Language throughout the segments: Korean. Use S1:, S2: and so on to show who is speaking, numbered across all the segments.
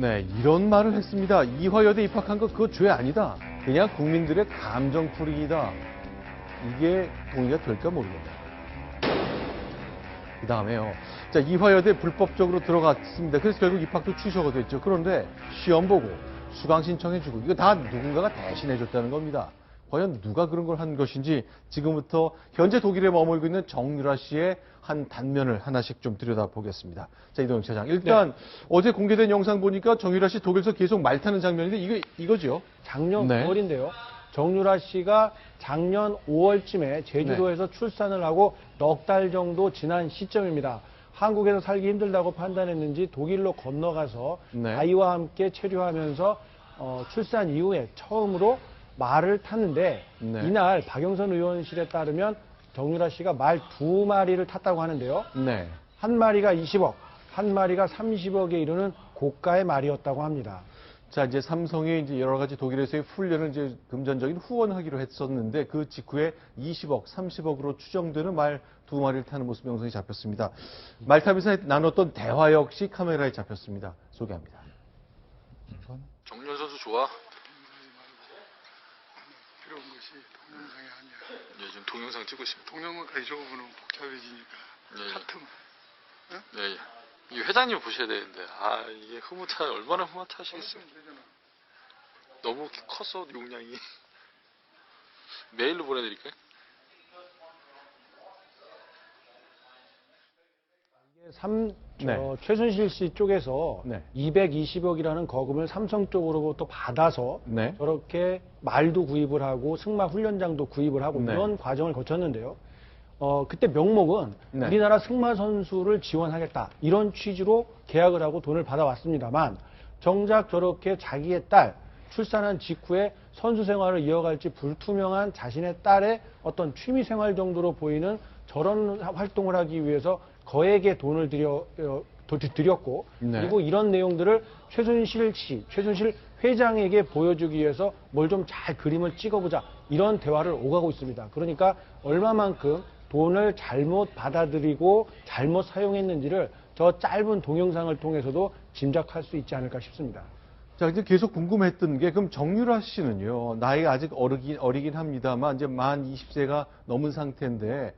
S1: 네, 이런 말을 했습니다. 이화여대 입학한 거 그거 죄 아니다. 그냥 국민들의 감정풀이이다. 이게 동의가 될까 모르겠네요. 그 다음에요. 자, 이화여대 불법적으로 들어갔습니다. 그래서 결국 입학도 취소가 됐죠. 그런데 시험 보고 수강 신청해주고 이거 다 누군가가 대신해줬다는 겁니다. 과연 누가 그런 걸 한 것인지 지금부터 현재 독일에 머물고 있는 정유라 씨의 한 단면을 하나씩 좀 들여다보겠습니다. 자, 이동영 차장. 일단 어제 공개된 영상 보니까 정유라 씨 독일에서 계속 말 타는 장면인데 이거죠?
S2: 작년
S1: 네.
S2: 9월인데요. 정유라 씨가 작년 5월쯤에 제주도에서 출산을 하고 넉 달 정도 지난 시점입니다. 한국에서 살기 힘들다고 판단했는지 독일로 건너가서 아이와 함께 체류하면서 출산 이후에 처음으로 말을 탔는데 이날 박영선 의원실에 따르면 정유라 씨가 말 2마리를 탔다고 하는데요. 한 마리가 20억, 한 마리가 30억에 이르는 고가의 말이었다고 합니다.
S1: 자, 이제 삼성이 이제 여러 가지 독일에서의 훈련을 이제 금전적인 후원하기로 했었는데 그 직후에 20억, 30억으로 추정되는 말 2마리를 타는 모습 영상이 잡혔습니다. 말 타면서 나눴던 대화 역시 카메라에 잡혔습니다. 소개합니다.
S3: 정유라 선수 좋아?
S4: 필요한 것이 동영상이 아니야.
S3: 예, 지금 동영상 찍고 있습니다.
S4: 동영상까지 적어보면 복잡해지니까.
S3: 예,
S4: 카트만. 응?
S3: 예, 예. 이 회장님 보셔야 되는데, 이게 흐뭇하, 얼마나 흐뭇하시겠어요. 너무 컸어, 용량이. 메일로 보내드릴까요?
S2: 최순실 씨 쪽에서 220억이라는 거금을 삼성 쪽으로부터 받아서 저렇게 말도 구입을 하고 승마 훈련장도 구입을 하고 이런 과정을 거쳤는데요. 그때 명목은 우리나라 승마 선수를 지원하겠다 이런 취지로 계약을 하고 돈을 받아왔습니다만 정작 저렇게 자기의 딸 출산한 직후에 선수 생활을 이어갈지 불투명한 자신의 딸의 어떤 취미 생활 정도로 보이는 저런 활동을 하기 위해서 거액의 돈을 드렸고 그리고 이런 내용들을 최순실 회장에게 보여주기 위해서 뭘 좀 잘 그림을 찍어보자 이런 대화를 오가고 있습니다. 그러니까 얼마만큼 돈을 잘못 받아들이고 잘못 사용했는지를 저 짧은 동영상을 통해서도 짐작할 수 있지 않을까 싶습니다.
S1: 자, 이제 계속 궁금했던 게 그럼 정유라 씨는요. 나이가 아직 어리긴 합니다만 이제 만 20세가 넘은 상태인데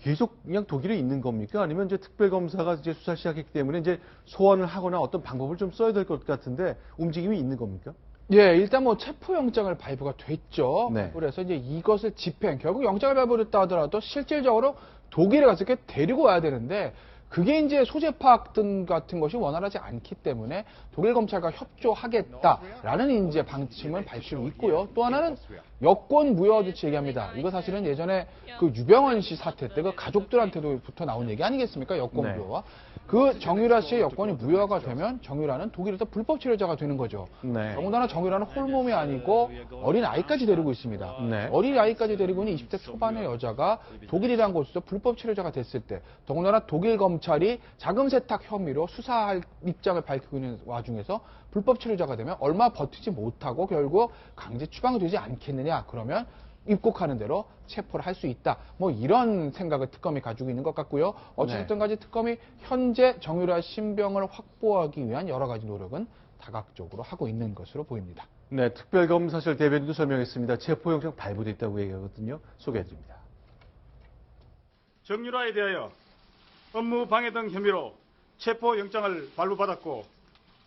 S1: 계속 그냥 독일에 있는 겁니까? 아니면 이제 특별검사가 이제 수사 시작했기 때문에 이제 소환을 하거나 어떤 방법을 좀 써야 될 것 같은데 움직임이 있는 겁니까?
S5: 예, 일단 뭐 체포영장을 발부가 됐죠. 그래서 이제 이것을 집행, 결국 영장을 발부했다 하더라도 실질적으로 독일에 가서 이렇게 데리고 와야 되는데 그게 이제 소재 파악 등 같은 것이 원활하지 않기 때문에 독일 검찰과 협조하겠다라는 이제 방침을 밝히고 있고요. 또 하나는 여권 무효화 조치 얘기합니다. 이거 사실은 예전에 그 유병헌 씨 사태 때 그 가족들한테도부터 나온 얘기 아니겠습니까? 여권 무효화. 그 정유라 씨의 여권이 무효화가 되면 정유라는 독일에서 불법 체류자가 되는 거죠. 더군다나 정유라는 홀몸이 아니고 어린 아이까지 데리고 있습니다. 어린 아이까지 데리고 있는 20대 초반의 여자가 독일이라는 곳에서 불법 체류자가 됐을 때 더군다나 독일 검찰이 자금 세탁 혐의로 수사할 입장을 밝히고 있는 와중에서 불법 체류자가 되면 얼마 버티지 못하고 결국 강제 추방이 되지 않겠느냐. 그러면 입국하는 대로 체포를 할 수 있다. 뭐 이런 생각을 특검이 가지고 있는 것 같고요. 어쨌든 간에 특검이 현재 정유라 신병을 확보하기 위한 여러 가지 노력은 다각적으로 하고 있는 것으로 보입니다.
S1: 네, 특별검사실 대변인도 설명했습니다. 체포영장 발부됐다고 얘기하거든요. 소개해드립니다.
S6: 정유라에 대하여 업무 방해 등 혐의로 체포영장을 발부받았고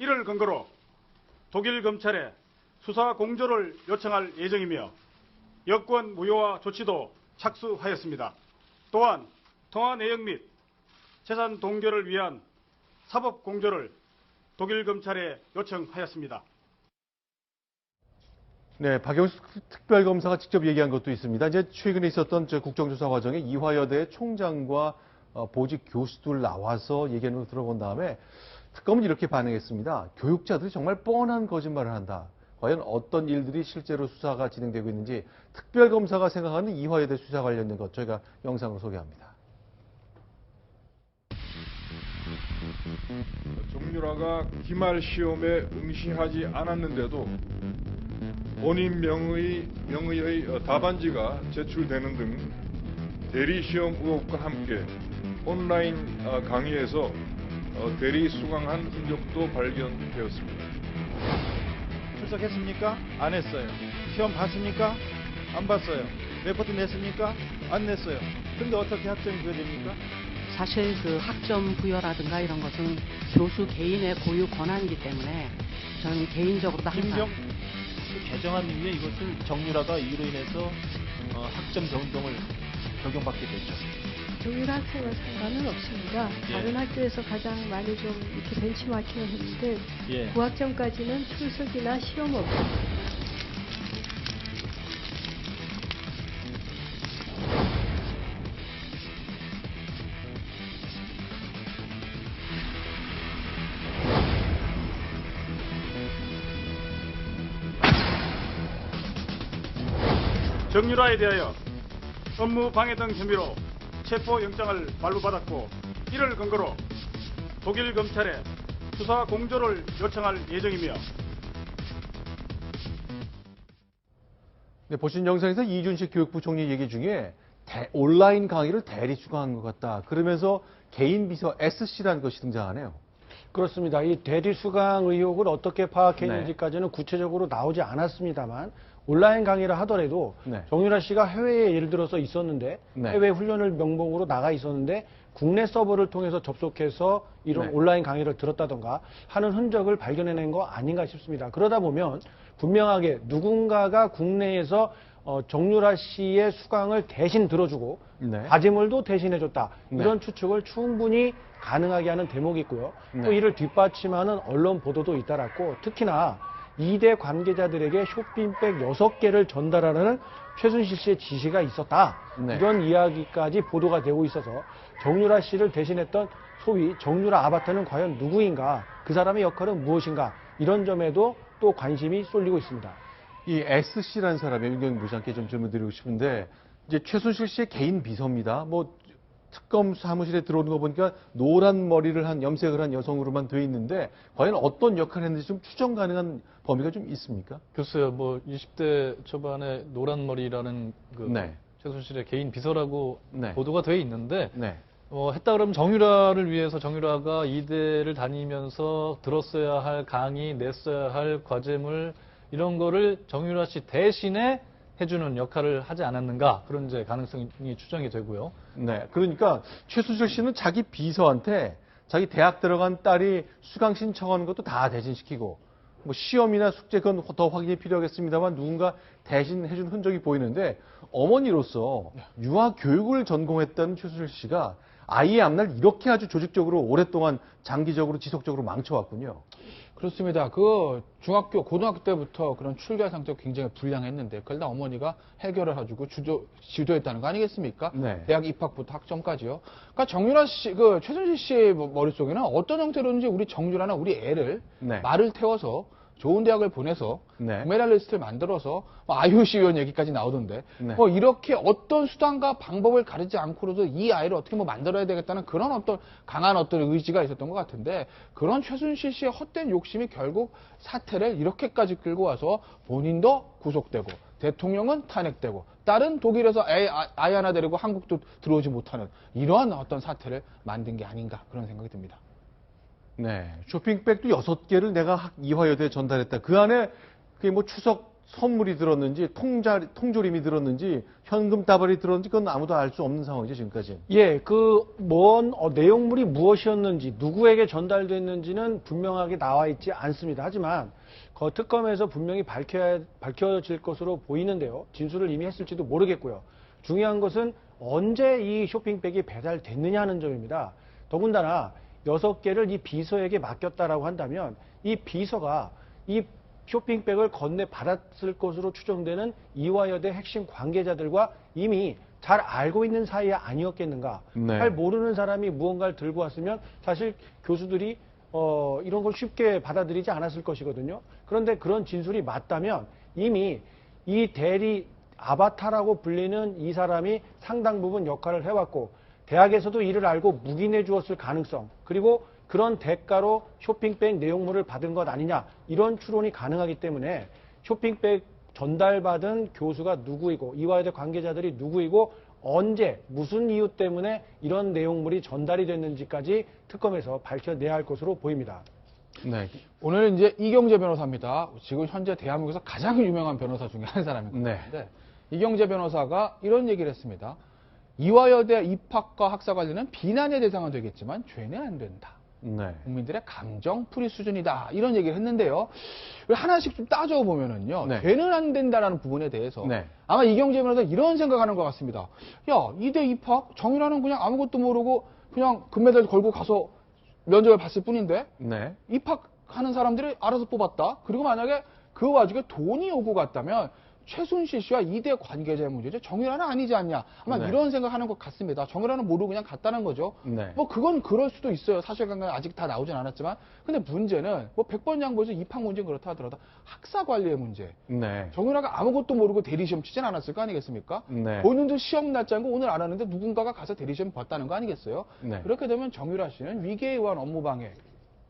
S6: 이를 근거로 독일 검찰에 수사 공조를 요청할 예정이며 여권 무효화 조치도 착수하였습니다. 또한 통화 내역 및 재산 동결을 위한 사법 공조를 독일 검찰에 요청하였습니다.
S1: 네, 박영수 특별검사가 직접 얘기한 것도 있습니다. 이제 최근에 있었던 국정조사 과정에 이화여대 총장과 보직 교수들 나와서 얘기하는 걸 들어본 다음에 특검은 이렇게 반응했습니다. 교육자들이 정말 뻔한 거짓말을 한다. 과연 어떤 일들이 실제로 수사가 진행되고 있는지 특별검사가 생각하는 이화여대 수사 관련된 것 저희가 영상으로 소개합니다.
S7: 정유라가 기말 시험에 응시하지 않았는데도 본인 명의의 답안지가 제출되는 등 대리 시험 의혹과 함께 온라인 강의에서 대리 수강한 흔적도 발견되었습니다.
S8: 출석했습니까? 안 했어요. 시험 봤습니까? 안 봤어요. 레포트 냈습니까? 안 냈어요. 근데 어떻게 학점이 부여됩니까?
S9: 사실 그 학점 부여라든가 이런 것은 교수 개인의 고유 권한이기 때문에 저는 개인적으로도 항상
S8: 개정안 이후에 이것을 정유라가 이로 인해서 학점 변동을 적용받게 됐죠.
S10: 정유라 학생과 상관은 없습니다. 다른 학교에서 가장 많이 좀 이렇게 벤치마킹을 했는데 그 학점까지는 출석이나 시험 없이
S6: 정유라에 대하여 업무 방해 등 혐의로 체포영장을 발부받았고 이를 근거로 독일 검찰에 수사 공조를 요청할 예정이며
S1: 네, 보신 영상에서 이준식 교육부 총리 얘기 중에 온라인 강의를 대리 수강한 것 같다. 그러면서 개인 비서 S씨라는 것이 등장하네요.
S2: 그렇습니다. 이 대리 수강 의혹을 어떻게 파악했는지까지는 구체적으로 나오지 않았습니다만 온라인 강의를 하더라도 정유라 씨가 해외에 예를 들어서 있었는데 해외 훈련을 명목으로 나가 있었는데 국내 서버를 통해서 접속해서 이런 온라인 강의를 들었다던가 하는 흔적을 발견해낸 거 아닌가 싶습니다. 그러다 보면 분명하게 누군가가 국내에서 정유라 씨의 수강을 대신 들어주고 과제물도 대신해줬다. 이런 추측을 충분히 가능하게 하는 대목이 있고요. 또 이를 뒷받침하는 언론 보도도 잇따랐고 특히나 2대 관계자들에게 쇼핑백 6개를 전달하라는 최순실 씨의 지시가 있었다. 이런 이야기까지 보도가 되고 있어서 정유라 씨를 대신했던 소위 정유라 아바타는 과연 누구인가? 그 사람의 역할은 무엇인가? 이런 점에도 또 관심이 쏠리고 있습니다.
S1: 이 S씨라는 사람이 윤경 부장께 좀 질문 드리고 싶은데 이제 최순실 씨의 개인 비서입니다. 뭐 특검 사무실에 들어오는 거 보니까 노란 머리를 한 염색을 한 여성으로만 돼 있는데 과연 어떤 역할을 했는지 좀 추정 가능한 범위가 좀 있습니까?
S3: 글쎄요, 뭐 20대 초반에 노란 머리라는 그 최순실의 개인 비서라고 보도가 돼 있는데 했다 그러면 정유라를 위해서 정유라가 이대를 다니면서 들었어야 할 강의, 냈어야 할 과제물 이런 거를 정유라 씨 대신에 해주는 역할을 하지 않았는가 그런 이제 가능성이 추정이 되고요.
S1: 네, 그러니까 최순실 씨는 자기 비서한테 자기 대학 들어간 딸이 수강 신청하는 것도 다 대신시키고 뭐 시험이나 숙제 그건 더 확인이 필요하겠습니다만 누군가 대신 해준 흔적이 보이는데 어머니로서 유아 교육을 전공했다는 최순실 씨가 아이의 앞날 이렇게 아주 조직적으로 오랫동안 장기적으로 지속적으로 망쳐왔군요.
S5: 그렇습니다. 그 중학교, 고등학교 때부터 그런 출결 상태가 굉장히 불량했는데 그러다 어머니가 해결을 해주고 주도했다는 거 아니겠습니까? 대학 입학부터 학점까지요. 그러니까 정유라 씨, 그 최순실 씨의 머릿속에는 어떤 형태로든지 우리 정유라나 우리 애를 말을 태워서 좋은 대학을 보내서 메달리스트를 만들어서 IOC 위원 얘기까지 나오던데 뭐 이렇게 어떤 수단과 방법을 가리지 않고라도 이 아이를 어떻게 뭐 만들어야 되겠다는 그런 어떤 강한 어떤 의지가 있었던 것 같은데 그런 최순실 씨의 헛된 욕심이 결국 사태를 이렇게까지 끌고 와서 본인도 구속되고 대통령은 탄핵되고 딸은 독일에서 아이 하나 데리고 한국도 들어오지 못하는 이러한 어떤 사태를 만든 게 아닌가 그런 생각이 듭니다.
S1: 네, 쇼핑백도 6개를 내가 이화여대에 전달했다. 그 안에 그게 뭐 추석 선물이 들었는지 통조림이 들었는지 현금 다발이 들었는지 그건 아무도 알 수 없는 상황이죠 지금까지.
S2: 예, 그 내용물이 무엇이었는지 누구에게 전달됐는지는 분명하게 나와 있지 않습니다. 하지만 그 특검에서 분명히 밝혀질 것으로 보이는데요. 진술을 이미 했을지도 모르겠고요. 중요한 것은 언제 이 쇼핑백이 배달됐느냐 하는 점입니다. 더군다나 6개를 이 비서에게 맡겼다라고 한다면 이 비서가 이 쇼핑백을 건네 받았을 것으로 추정되는 이화여대 핵심 관계자들과 이미 잘 알고 있는 사이 아니었겠는가. 잘 모르는 사람이 무언가를 들고 왔으면 사실 교수들이 이런 걸 쉽게 받아들이지 않았을 것이거든요. 그런데 그런 진술이 맞다면 이미 이 대리 아바타라고 불리는 이 사람이 상당 부분 역할을 해왔고 대학에서도 이를 알고 묵인해 주었을 가능성 그리고 그런 대가로 쇼핑백 내용물을 받은 것 아니냐 이런 추론이 가능하기 때문에 쇼핑백 전달받은 교수가 누구이고 이화여대 관계자들이 누구이고 언제 무슨 이유 때문에 이런 내용물이 전달이 됐는지까지 특검에서 밝혀내야 할 것으로 보입니다.
S5: 네. 오늘은 이제 이경재 변호사입니다. 지금 현재 대한민국에서 가장 유명한 변호사 중에 한 사람입니다. 네. 이경재 변호사가 이런 얘기를 했습니다. 이화여대 입학과 학사 관리는 비난의 대상은 되겠지만 죄는 안 된다. 네. 국민들의 감정풀이 수준이다. 이런 얘기를 했는데요. 하나씩 좀 따져보면은요. 네. 죄는 안 된다라는 부분에 대해서 네. 아마 이경재 변호사 이런 생각하는 것 같습니다. 야, 이대 입학 정유라는 그냥 아무것도 모르고 그냥 금메달 걸고 가서 면접을 봤을 뿐인데 네. 입학하는 사람들이 알아서 뽑았다. 그리고 만약에 그 와중에 돈이 오고 갔다면 최순실 씨와 이대 관계자의 문제죠. 정유라는 아니지 않냐. 아마 네. 이런 생각하는 것 같습니다. 정유라는 모르고 그냥 갔다는 거죠. 네. 뭐 그건 그럴 수도 있어요. 사실관계는 아직 다 나오진 않았지만. 근데 문제는 뭐 100번 양보해서 입학 문제는 그렇다 하더라도 학사 관리의 문제. 네. 정유라가 아무것도 모르고 대리시험 치진 않았을 거 아니겠습니까? 네. 본인도 시험 날짜인 거 오늘 알았는데 누군가가 가서 대리시험 봤다는 거 아니겠어요? 네. 그렇게 되면 정유라 씨는 위계에 의한 업무방해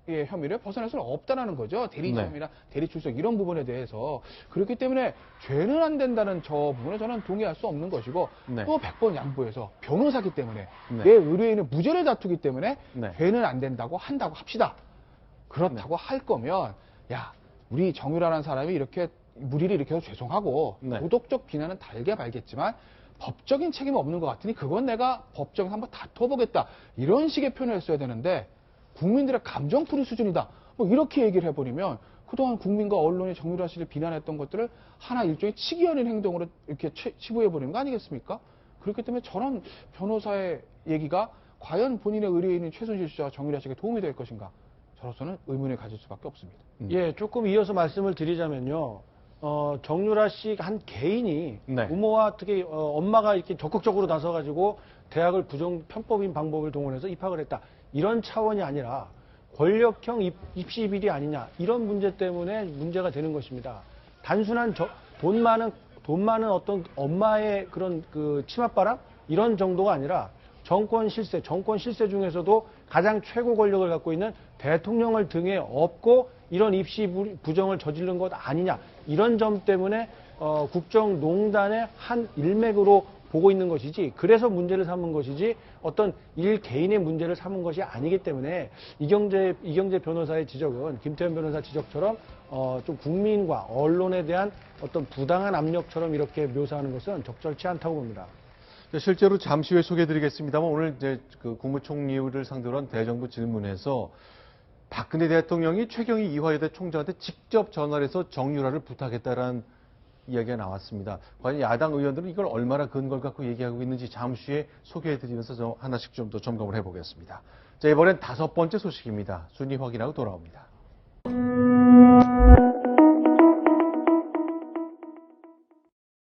S5: 의 혐의를 벗어날 수는 없다는 거죠. 대리시험이나 대리 출석 이런 부분에 대해서. 그렇기 때문에 죄는 안 된다는 저 부분에 저는 동의할 수 없는 것이고 또 100번 양보해서 변호사기 때문에 내 의뢰인은 무죄를 다투기 때문에 죄는 안 된다고 한다고 합시다. 그렇다고 할 거면 야 우리 정유라는 사람이 이렇게 무리를 일으켜서 죄송하고 도덕적 비난은 달게 말겠지만 법적인 책임은 없는 것 같으니 그건 내가 법정에서 한번 다퉈보겠다. 이런 식의 표현을 했어야 되는데 국민들의 감정풀이 수준이다. 뭐 이렇게 얘기를 해버리면 그동안 국민과 언론이 정유라 씨를 비난했던 것들을 하나 일종의 치기 어린 행동으로 이렇게 치부해버리는 거 아니겠습니까? 그렇기 때문에 저런 변호사의 얘기가 과연 본인의 의뢰인인 최순실 씨와 정유라 씨에게 도움이 될 것인가? 저로서는 의문을 가질 수밖에 없습니다.
S2: 예, 조금 이어서 말씀을 드리자면요. 정유라 씨 한 개인이 부모와 특히 엄마가 이렇게 적극적으로 나서가지고 대학을 편법인 방법을 동원해서 입학을 했다. 이런 차원이 아니라 권력형 입시 비리 아니냐 이런 문제 때문에 문제가 되는 것입니다. 단순한 돈 많은 어떤 엄마의 그런 그 치맛바람 이런 정도가 아니라 정권 실세 중에서도 가장 최고 권력을 갖고 있는 대통령을 등에 업고 이런 입시 부정을 저지른 것 아니냐 이런 점 때문에 국정농단의 한 일맥으로 보고 있는 것이지 그래서 문제를 삼은 것이지 어떤 일 개인의 문제를 삼은 것이 아니기 때문에 이경재 변호사의 지적은 김태현 변호사 지적처럼 좀 국민과 언론에 대한 어떤 부당한 압력처럼 이렇게 묘사하는 것은 적절치 않다고 봅니다.
S1: 실제로 잠시 후에 소개해드리겠습니다만 오늘 이제 그 국무총리를 상대로 한 대정부 질문에서 박근혜 대통령이 최경희 이화여대 총장한테 직접 전화를 해서 정유라를 부탁했다라는 이야기가 나왔습니다. 과연 야당 의원들은 이걸 얼마나 근거를 갖고 얘기하고 있는지 잠시 후에 소개해드리면서 하나씩 좀 더 점검을 해보겠습니다. 자, 이번엔 5번째 소식입니다. 순위 확인하고 돌아옵니다.